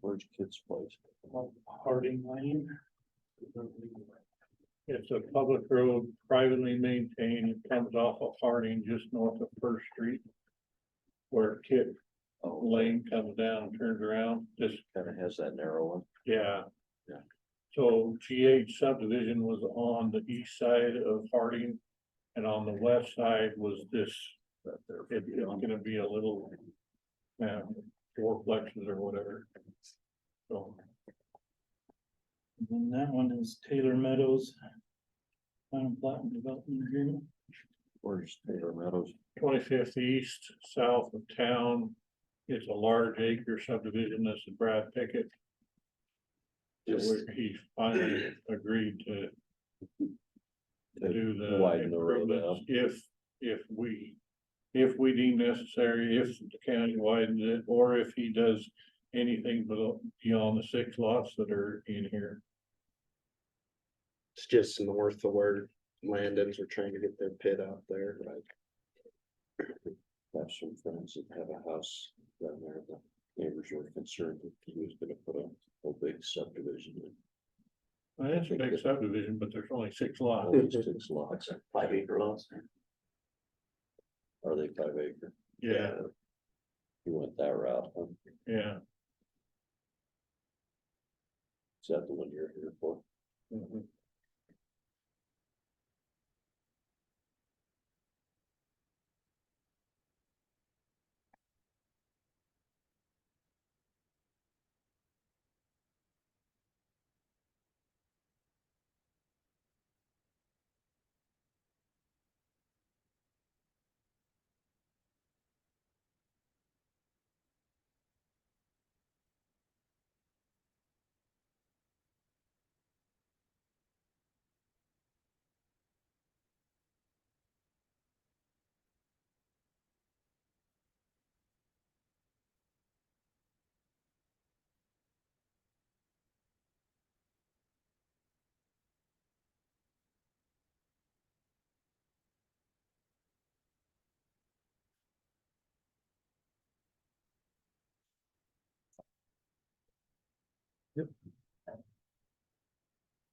Where's Kid's place? Harding Lane. It's a public road, privately maintained, it comes off of Harding, just north of First Street. Where Kid Lane comes down and turns around, just, Kind of has that narrow one. yeah. Yeah. So GH subdivision was on the east side of Harding, and on the west side was this, it's gonna be a little, fourplexes or whatever. So. And that one is Taylor Meadows. Final plat and development agreement. Where's Taylor Meadows? 25th east, south of town. It's a large acre subdivision. This is Brad Pickett. So he finally agreed to do the Widen the road improvements out. if we deem necessary, if the county widens it, or if he does anything beyond the 6 lots that are in here. It's just north of where Landon's were trying to get their pit out there, right? Have some friends that have a house down there. The neighbors were concerned that he was gonna put a whole big subdivision in. Well, it's a big subdivision, but there's only 6 lots. All these 6 lots. 5 acre lots. Are they 5 acre? Yeah, You went that route, huh? yeah. Is that the one you're here for? Mhm.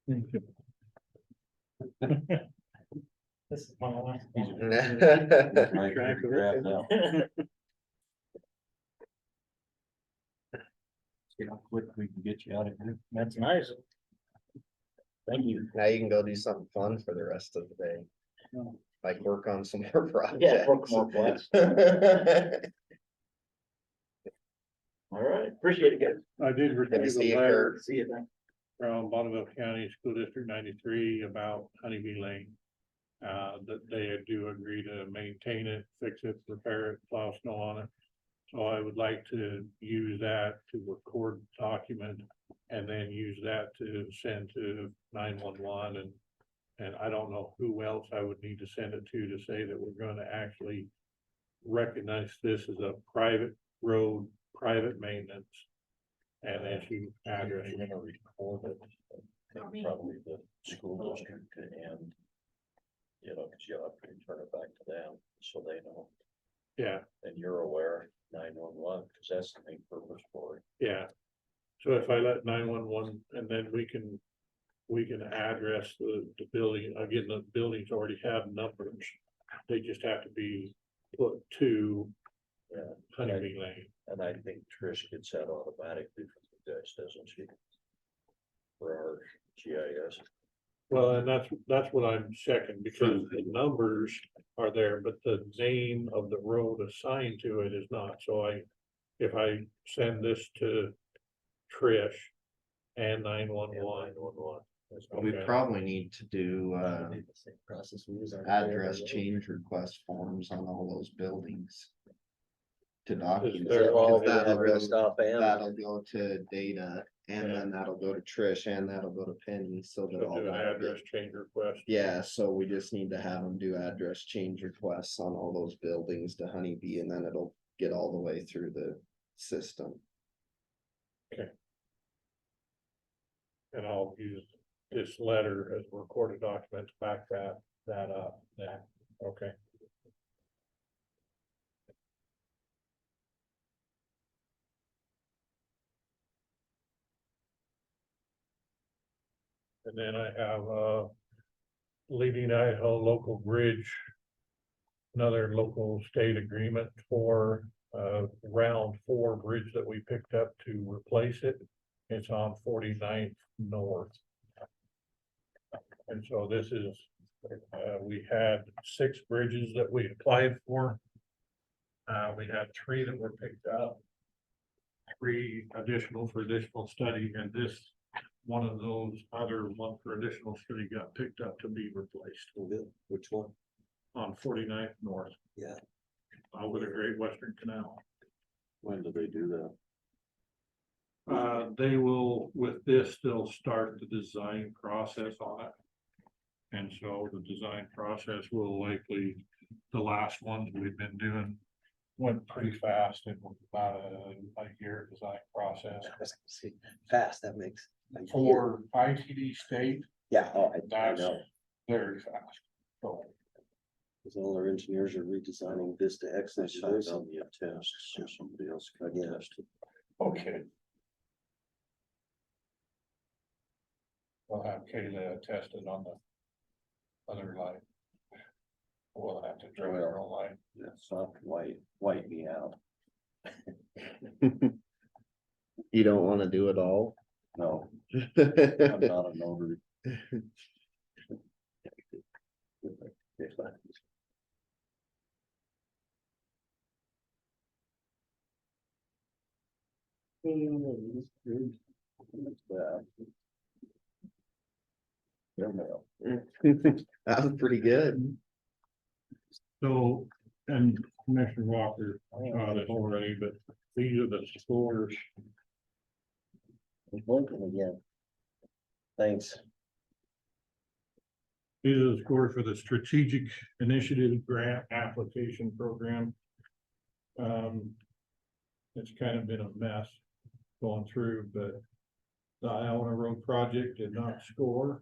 Thank you. This is my last. Right, Track of grab it. now. See how quick we can get you out of here. That's nice. Thank you. Now you can go do something fun for the rest of the day. Like work on some more projects. Yeah, work more plats. All right, appreciate it, guys. I did Good to receive see a you, letter Kurt. See you then. from Bonneville County School District 93 about Honeybee Lane. That they do agree to maintain it, fix it, repair it, plow snow on it. So I would like to use that to record the document and then use that to send to 911 and I don't know who else I would need to send it to say that we're going to actually recognize this as a private road, private maintenance. And issue address. You're gonna record it. I think probably the school district and. You know, cause you'll have to return it back to them, so they know, Yeah, and you're aware, 911, cause that's the main purpose for it. yeah. So if I let 911 and then we can address the building, again, the buildings already have numbers. They just have to be put to Yeah, Honeybee Lane. and I think Trish gets that automatically from you guys, doesn't she? For our GIS. Well, and that's what I'm checking because the numbers are there, but the name of the road assigned to it is not. So if I send this to Trish and 911. We probably need to do Process we use. address change request forms on all those buildings. To document. They're all That'll addressed go- off and- That'll go to data and then that'll go to Trish and that'll go to Penny, so that So all do an that. address change request. Yeah, so we just need to have them do address change requests on all those buildings to Honeybee and then it'll get all the way through the system. And I'll use this letter as a recorded document to back that up. Yeah, okay. And then I have Leading Idaho Local Bridge. Another local state agreement for round 4 bridge that we picked up to replace it. It's on 49th North. And so this is, we had 6 bridges that we applied for. We had 3 that were picked up. 3 additional for additional study, and this, one of those other one for additional study got picked up to be replaced Which one? on 49th North. Yeah. Over the Great Western Canal. When do they do that? They will, with this, they'll start the design process on it. And so the design process will likely, the last ones we've been doing went pretty fast in about a year design process. See, fast, that makes. For ITD state, Yeah, oh, I that's know, very fast. So, because all our engineers are redesigning this to I excellent. signed on the attest, so somebody else can Yeah. attest it. okay. We'll have Kayla tested on the other line. We'll have to drill our own line. Yeah, soft white me out. You don't wanna do it all? No, I'm not a notary. That was pretty good. So, and Commissioner Walker, saw this already, but these are the scores. Blinking again. Thanks. These are the scores for the Strategic Initiative Grant Application Program. It's kind of been a mess going through, but the Iona Road project did not score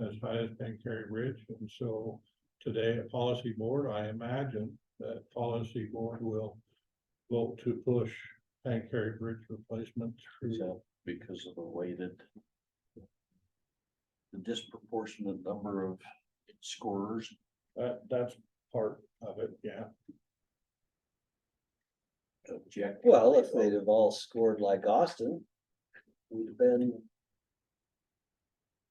as high as Pancake Ridge, and so today at Policy Board, I imagine that Policy Board will vote to push Pancake Ridge replacement through. So, because of the weighted. The disproportionate number of scorers. That's part of it, yeah. Object. Well, if they'd have all scored like Austin, we'd have been,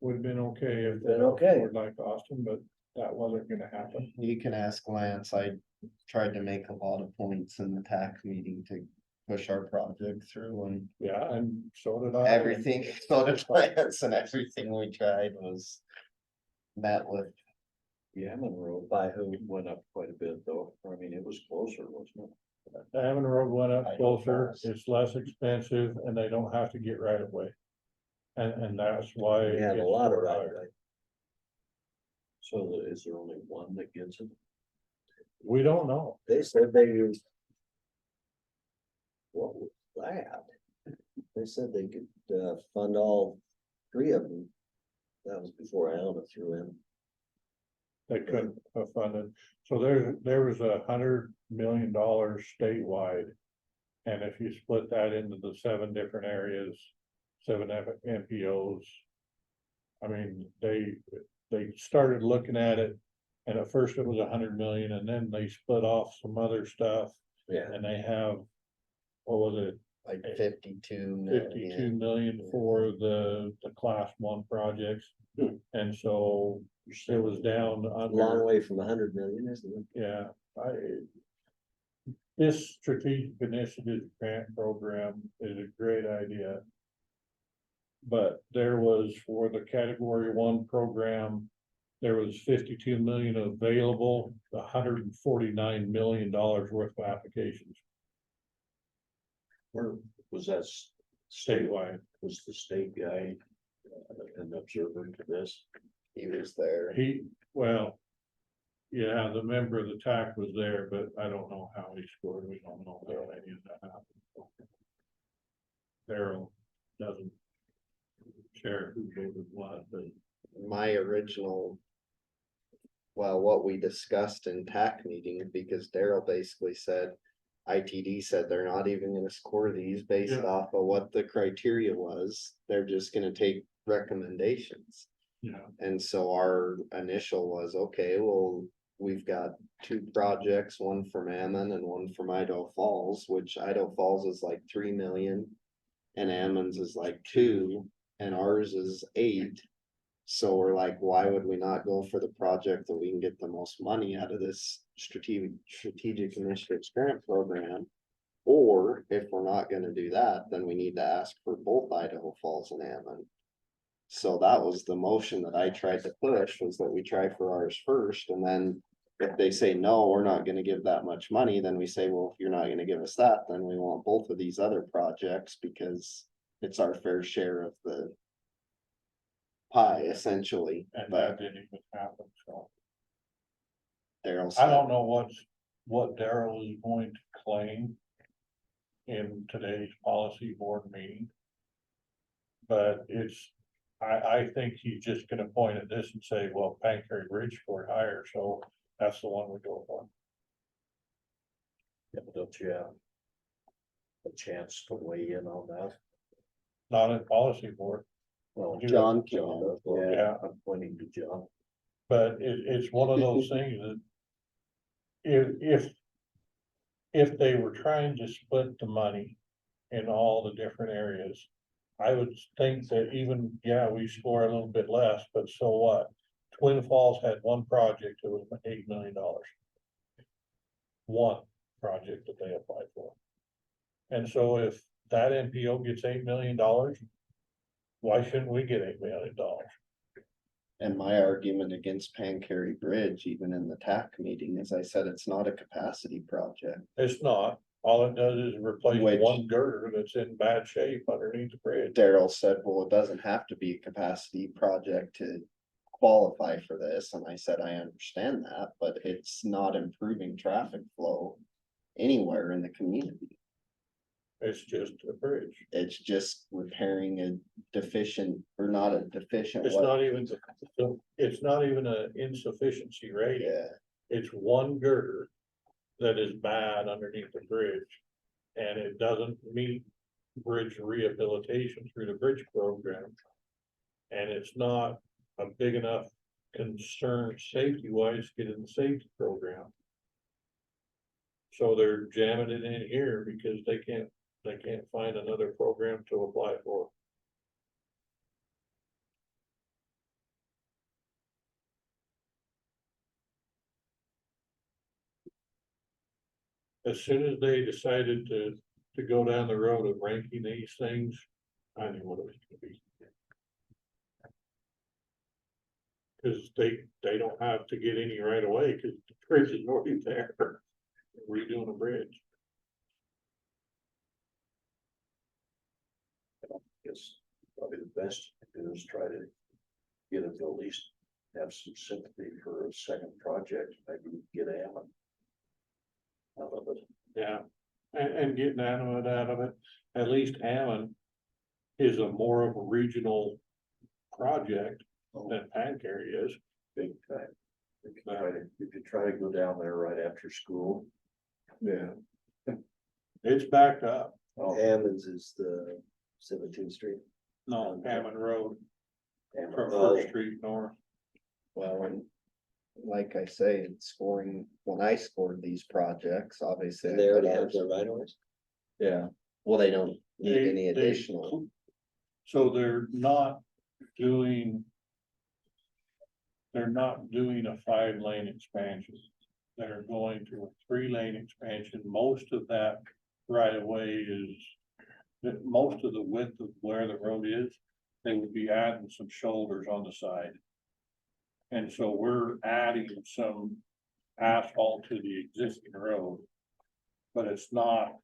Would have been okay if they Been okay. scored like Austin, but that wasn't gonna happen. You can ask Lance, I tried to make a lot of points in the TAC meeting to push our project through and Yeah, and so did I. everything, so did Lance, and everything we tried was met with. Yaman Road by who went up quite a bit though. I mean, it was closer, wasn't it? The Hammond Road went up I closer, guess. it's less expensive, and they don't have to get right of way. And that's why. we have a it's lot of scored right. higher. So is there only one that gets it? We don't know. They said they used. What was that? They said they could fund all 3 of them. That was before Iona threw in. They couldn't have funded, so there was $100 million statewide. And if you split that into the 7 different areas, 7 MPOs. I mean, they started looking at it, and at first it was 100 million, and then they split off some other stuff, Yeah. and they have. What was it, Like 52 52 million. million for the class 1 projects? And so it was down Long under, way from 100 million, isn't it? yeah, this strategic initiative grant program is a great idea. But there was, for the category 1 program, there was 52 million available, $149 million worth of applications Where was that? statewide. Was the state guy an observer to this? He was there. Well, yeah, the member of the TAC was there, but I don't know how he scored. We don't know how any of that happened. Daryl doesn't share who voted what, but My original. Well, what we discussed in TAC meeting, because Daryl basically said. ITD said they're not even gonna score these based Yeah. off of what the criteria was, they're just gonna take recommendations. Yeah, And so our initial was, okay, well, we've got two projects, one from Ammon and one from Idaho Falls, which Idaho Falls is like 3 million. And Ammon's is like 2, and ours is 8. So we're like, why would we not go for the project that we can get the most money out of this strategic initiatives grant program? Or if we're not gonna do that, then we need to ask for both Idaho Falls and Ammon. So that was the motion that I tried to push, was that we try for ours first, and then if they say, no, we're not gonna give that much money, then we say, well, if you're not gonna give us that, then we want both of these other projects, because it's our fair share of the pie, essentially. and But that didn't even happen, so. Daryl I said, don't know what Daryl is going to claim in today's policy board meeting. But I think he's just gonna point at this and say, well, Pancake Ridge scored higher, so that's the one we go for. Yeah, but don't you have a chance to weigh in on that? Not in policy board, Well, John John can. does, well, Yeah. I'm pointing to John. but it's one of those things that if they were trying to split the money in all the different areas, I would think that even, yeah, we score a little bit less, but so what? Twin Falls had one project that was $8 million. One project that they applied for. And so if that NPO gets $8 million, why shouldn't we get $8 million? and my argument against Pancake Bridge, even in the TAC meeting, is I said, it's not a capacity project. It's not. All it does is replace Which- one girder that's in bad shape underneath the bridge. Daryl said, well, it doesn't have to be a capacity project to qualify for this, and I said, I understand that, but it's not improving traffic flow anywhere in the community. It's just a bridge. It's just repairing a deficient, or not a deficient. It's not even, it's not even an insufficiency rating. Yeah, It's one girder that is bad underneath the bridge. And it doesn't meet bridge rehabilitation through the bridge program. And it's not a big enough concern safety wise to get in the safety program. So they're jamming it in here because they can't find another program to apply for. As soon as they decided to go down the road of ranking these things, I knew what it was gonna be. Cause they don't have to get any right away, cause the bridge is already there, redoing the bridge. Guess probably the best to do is try to get it to at least have some sympathy for a second project, maybe get Ammon out of it. Yeah, and getting Ammon out of it, at least Ammon is a more of a regional project than Pancake is. Big time. You could try to go down there right after school. Yeah. It's backed up. Oh, Ammons is the 17th Street. No, Hammond Road Ammon. from Oh. First Street north. well, and like I say, it's scoring, when I scored these projects, obviously. I They already put have ours- their right of ways. Yeah, well, they don't need any They- additional. So they're not doing. They're not doing a 5-lane expansion. They're going to a 3-lane expansion. Most of that right away is. That most of the width of where the road is, they would be adding some shoulders on the side. And so we're adding some asphalt to the existing road. But it's not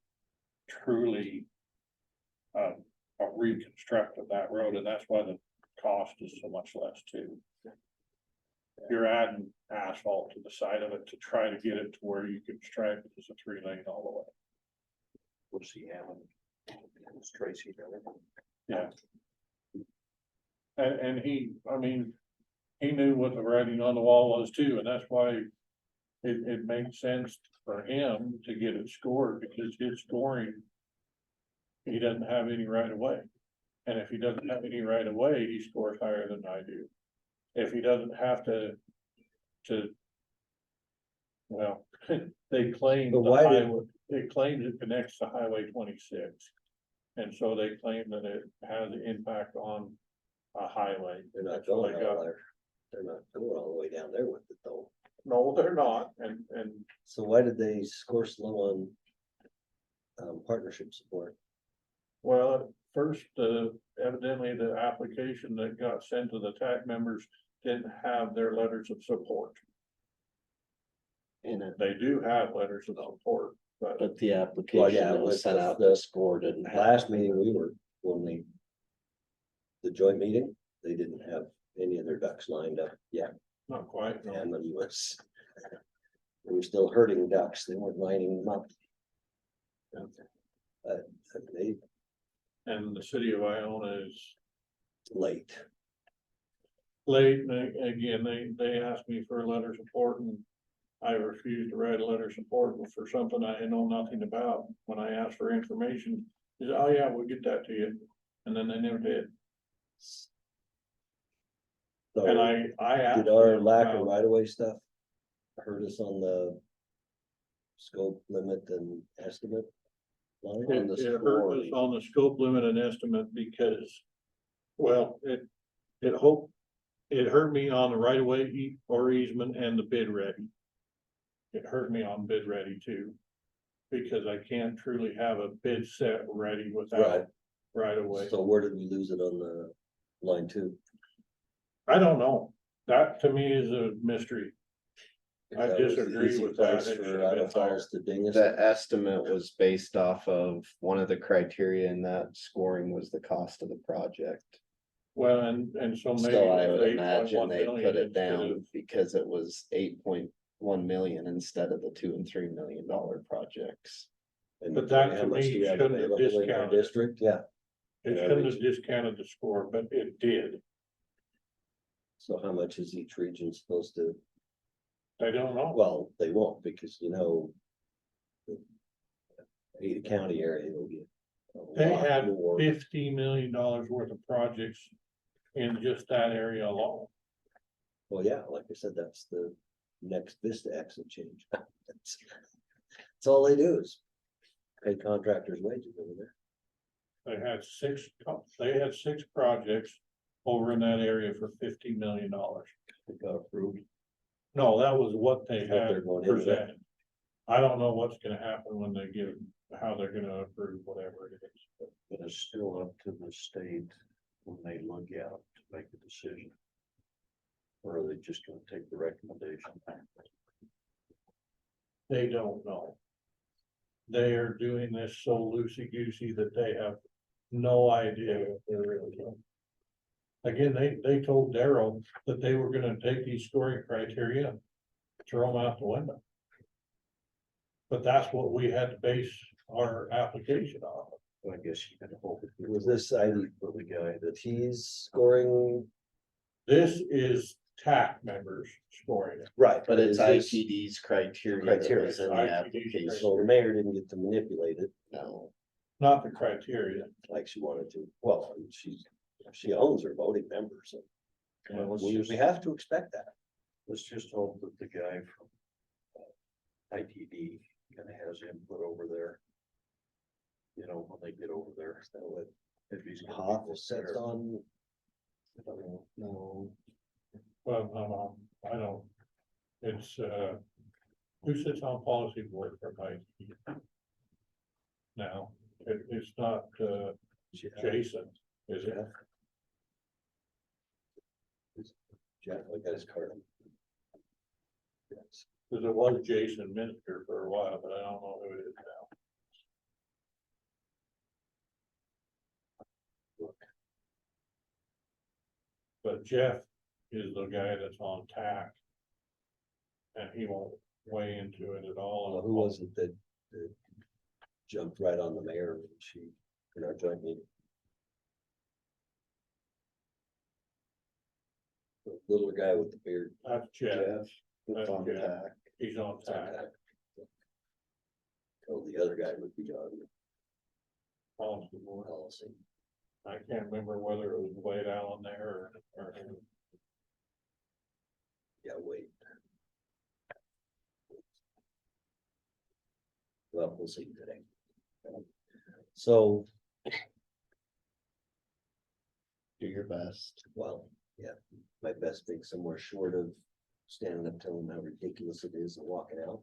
truly a reconstruct of that road, and that's why the cost is so much less too. You're adding asphalt to the side of it to try to get it to where you can stripe it as a 3-lane all the way. What's the Ammon? It's Tracy. Yeah. And he, I mean, he knew what the writing on the wall was too, and that's why it made sense for him to get it scored, because his scoring, he doesn't have any right of way. And if he doesn't have any right of way, he scores higher than I do. if he doesn't have to. Well, they claim But the why did- highway, they claim it connects to Highway 26. And so they claim that it has an impact on a highway. They're not That's what going I got. all there. They're not going all the way down there with it though. No, they're not, and So why did they score slow on? Partnership support? well, at first, evidently the application that got sent to the TAC members didn't have their letters of support. In it, They do have letters of support, but but the Well, application yeah, that was with sent the- out to score didn't have. Last meeting we were, when they. The joint meeting, they didn't have any of their ducks lined up yet. not quite, no. And then was. They were still herding ducks. They weren't lining them up. They And the city of Iona is late. late, and again, they asked me for a letter of support and I refused to write a letter of support for something I know nothing about. When I asked for information, they said, oh yeah, we'll get that to you, and then they never did. So And I asked. did our them lack of about- right of way stuff hurt us on the scope limit and estimate? line? It hurt us on the scope limit and estimate because, well, it hurt me on the right of way or easement and the bid ready. It hurt me on bid ready too, because I can't truly have a bid set ready Right, without right of way. so where did we lose it on the line two? I don't know. That to me is a mystery. I That was the disagree easy with that. place It For should have Idaho been higher. Falls to ding us. The estimate was based off of one of the criteria in that scoring was the cost of the project. Well, and so maybe. Still, I it was would 8.1 imagine they million put it instead down of- because it was 8.1 million instead of the $2 and $3 million projects. And But that how to much me do we have shouldn't have available in our discounted it. district? Yeah, It Yeah, shouldn't have region. discounted the score, but it did. so how much is each region supposed to, I don't know. well, they won't, because the Ada County area will get. a They lot had more. $50 million worth of projects in just that area alone. Well, yeah, like I said, that's the next Vista exit change. That's all they do is pay contractors wages over there. They had six projects over in that area for $50 million. They got approved. No, that was what they What they're had going into. presented. I don't know what's gonna happen when they give, how they're gonna approve whatever it is. But it's still up to the state when they look out to make a decision. Or are they just gonna take the recommendation? They don't know. They are doing this so loosey-goosey that they have no idea what they're really doing. Again, they told Darryl that they were gonna take these scoring criteria, throw them out the window. But that's what we had to base our application on. I guess you gotta hope. it Was this ID For the guy that T's scoring? This is TAC members scoring it. Right. But it's is this- ITD's criteria that Criteria. was in the ITD's application. So the mayor didn't get to manipulate it No, Not the criteria. like she wanted to. Well, she owns her voting members, so Well, let's we just- have to expect that. Let's just hope that the guy from ITD kind of has input over there. You know, when they get over there. Is that what If he's gonna be Hoff over sets there. on? no, Well, I don't. It's, who sits on policy board for ITD? Now, it's not, Jason, is it? Jeff, I got his card. Yes. Cause it was Jason Minister for a while, but I don't know who it is now. But Jeff is the guy that's on TAC. And he won't weigh into it at all. Well, who was it that jumped right on the mayor when in our joint meeting? The little guy with the beard. That's Jeff, Jeff, it's on Jeff. TAC. he's on TAC. Oh, the other guy would be on Policy board. policy. I can't remember whether it was Wade Allen there or. Yeah, wait. Well, we'll see today. So, Do your best. well, yeah, my best thing somewhere short of standing up telling them how ridiculous it is and walking out.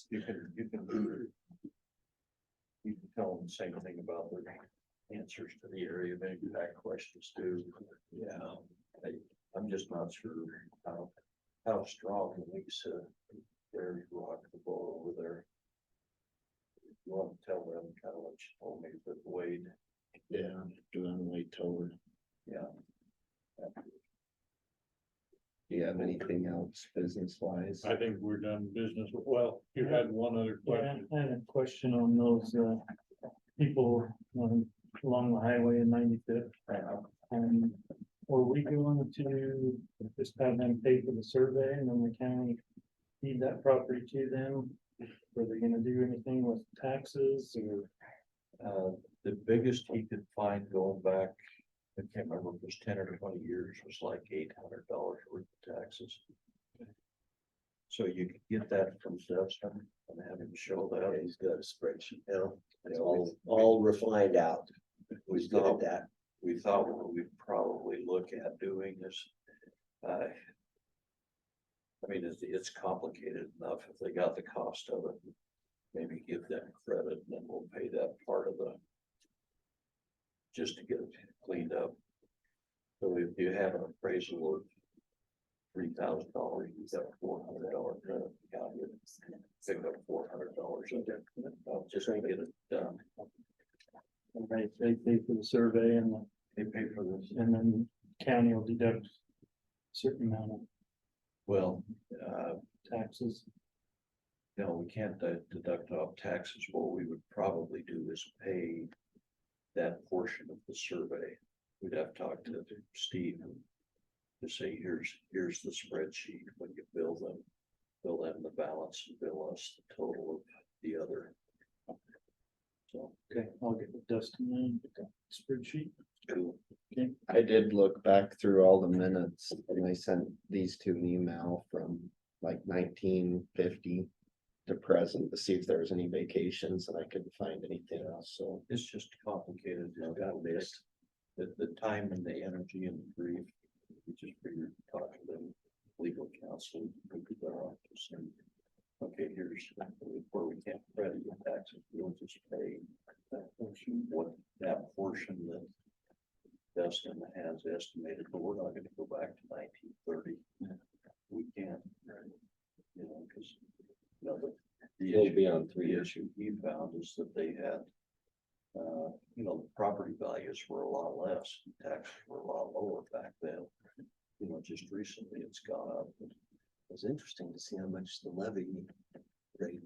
You can tell them the same thing about their answers to the area of impact questions too. Yeah, I'm just not sure how strong Lisa, there's rock the boat over there. You want to tell them kind of what you told me, but Wade, Yeah, doing way toward. yeah. Do you have anything else business wise? I think we're done business. Well, you had one other Yeah, question. I had a question on those, people, along the highway in 95th. Were we going to just have them pay for the survey and then the county feed that property to them? Were they gonna do anything with taxes or? The biggest he could find going back, I can't remember if it was 10 or 20 years, was like $800 worth of taxes. So you could get that from Dustin and have him show Yeah, that. he's got a spreadsheet now. It's Yeah, all refined out. Who's good at that? We thought what we'd probably look at doing is, I mean, it's complicated enough if they got the cost of it. Maybe give them credit and then we'll pay that part of the, just to get it cleaned up. So if you have an appraisal of $3,000, you've got $400 credit. Got it. Pick up $400 in there, just to get it done. Right, they pay for the survey They pay for this. and then county will deduct a certain amount of Well, taxes. no, we can't deduct off taxes. What we would probably do is pay that portion of the survey. We'd have to talk to Steve to say, here's the spreadsheet when you bill them the balance and bill us the total of the other. So, Okay, I'll get with Dustin and get that spreadsheet. cool. Okay, I did look back through all the minutes and I sent these two an email from like 1950 to present to see if there was any vacations and I couldn't find anything else, so. It's just complicated. It's got this, the time and the energy and the grief. We just figured talking to them, legal counsel, go to their office and, okay, here's where we can't credit your taxes, we'll just pay that portion, what that portion that Dustin has estimated, but we're not gonna go back to 1930. We can't, right? You know, because, you know, the It'll issue, be on 3 the years. issue he found is that they had, you know, the property values were a lot less, taxes were a lot lower back then. You know, just recently it's gone up. It's interesting to see how much the levy rate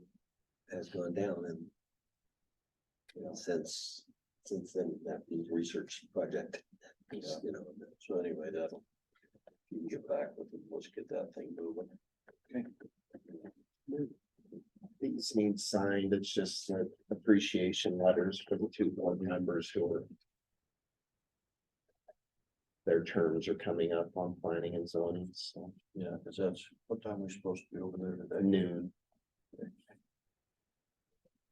has gone down and. You know, since then, that research project, is, you know. So anyway, that'll, if you can get back with it, let's get that thing moving. Okay. These need signed, it's just appreciation letters for the two board members who are. Their terms are coming up on planning and zoning, so Yeah, because that's, what time are we supposed to be over there today? noon.